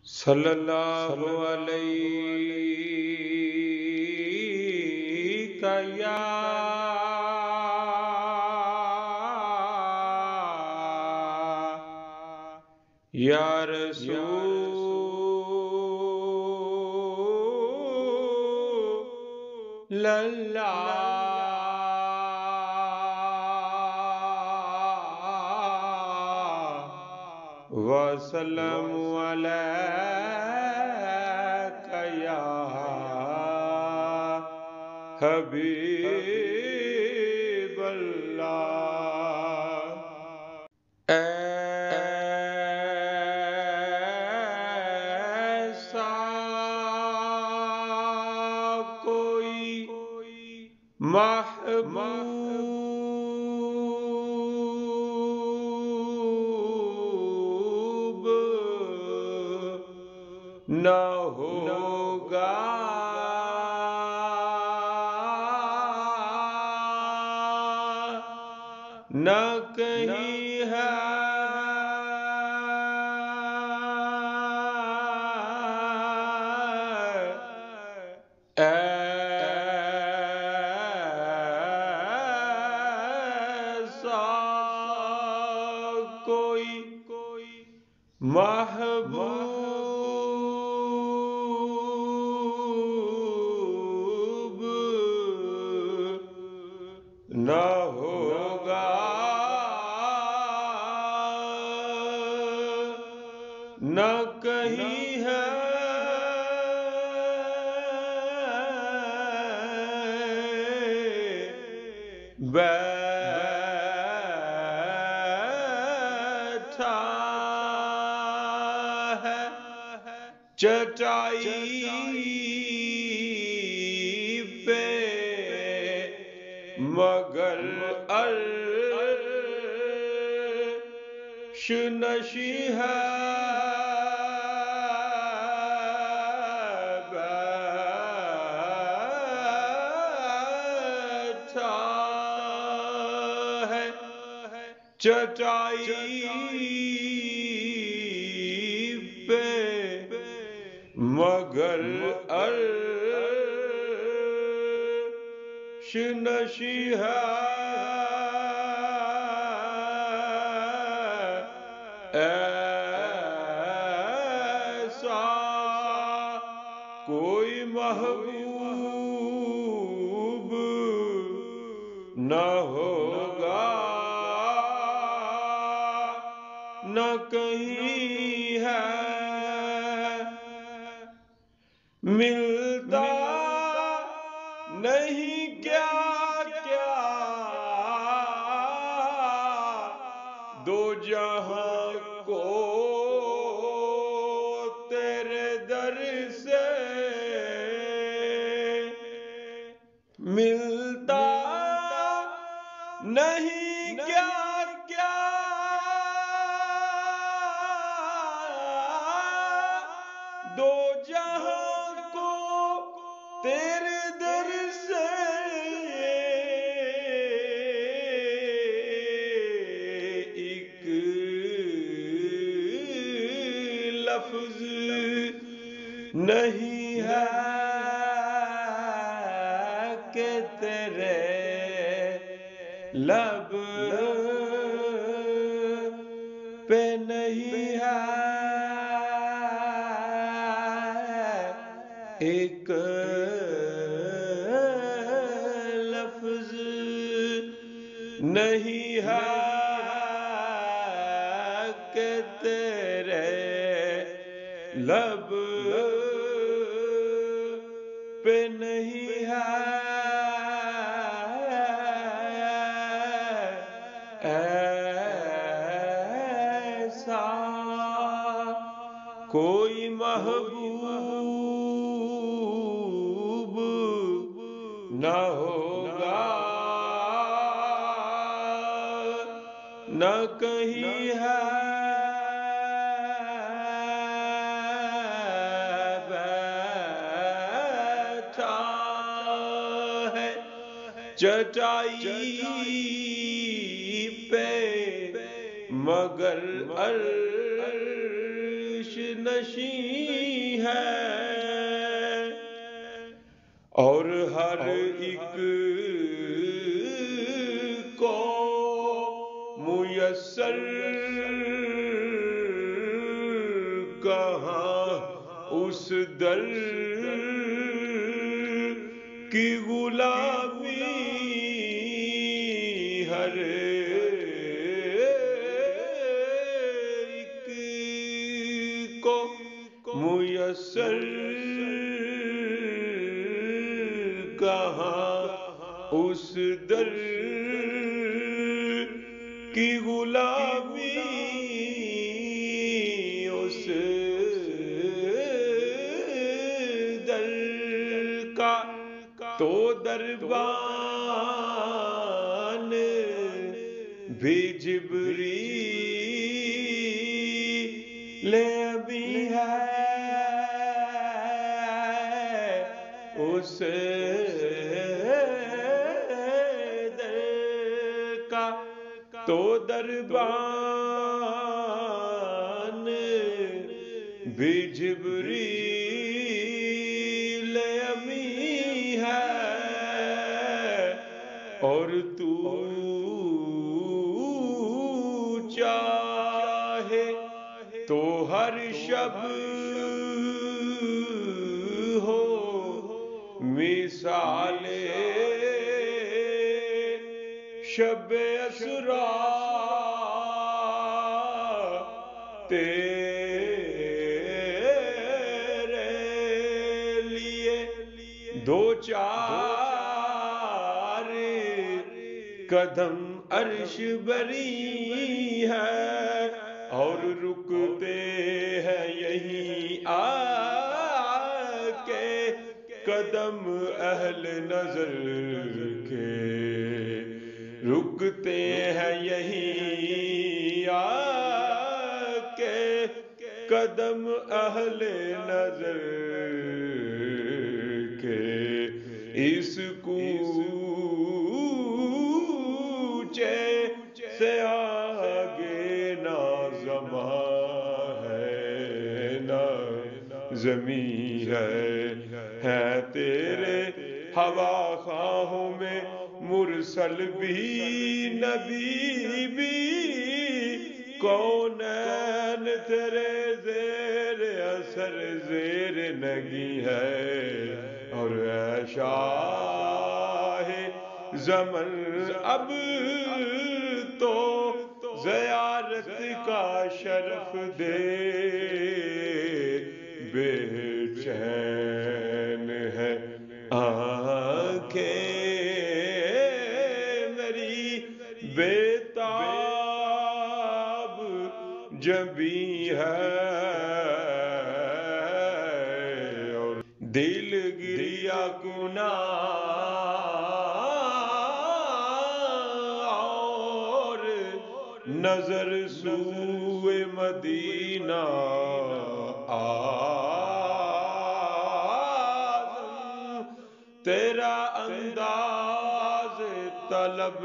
صلی اللہ علیہ یا رسول اللہ وسلم علیک یا حبیب اللہ۔ ایسا کوئی محبوب نہ ہوگا نہ کہیں ہے ایسا کوئی محبوب نہ ہوگا نہ کہیں ہے بیٹھا ہے چٹائی پہ مگر عرش نشیں ہے چٹائی پہ مگر عرش نشیں ہے ایسا کوئی محبوب نہ ہوگا نہ کہیں ہے ملتا نہیں کیا کیا دو جہاں کو تیرے در سے ملتا نہیں کیا کیا دو جہاں کو تیرے در سے ایک لفظ نہیں ہے کہ تیرے لب پہ نہیں ہے ایک لفظ نہیں ہے کہ تیرے لب پہ نہیں ہے ایسا کوئی محبوب نہ ہوگا نہ کہیں ہے بیٹھا ہے چٹائی پہ مگر عرش نشیں ہے اور ہر ایک کو میسر کہاں اس در کی غلامی ہر ایک کو میسر کہاں اس در کی غلامی اس در کا تو دربان بھی جبریل ابھی ہے اس در کا تو دربان بھی جبریل امی ہے اور تو چاہے تو ہر شب ہو مثال شب اسرا تیرے لیے دو چار قدم عرش بری ہے اور رکتے ہیں یہیں آ کے قدم اہل نظر کے رکتے ہیں یہیں آ کے قدم اہل نظر کے اس کوچے سے آگے نہ زماں ہے نہ زمین ہے تیرے ہوا خواہوں میں مرسل بھی نبی بھی کونین تیرے زیر اثر زیر نگی ہے اور اے شاہ زمن اب تو زیارت کا شرف دے بے چین ہے آنکھیں میری بیتاب جبی ہے اور دل گریا کنا اور نظر سوئے مدینہ تیرا انداز طلب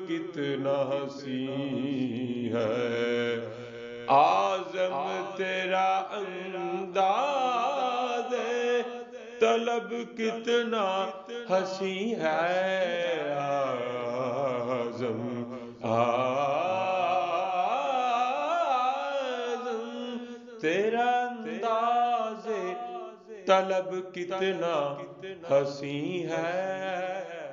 کتنا حسین ہے اعظم تیرا انداز طلب کتنا حسین ہے اعظم تیرا انداز طلب کتنا حسین ہے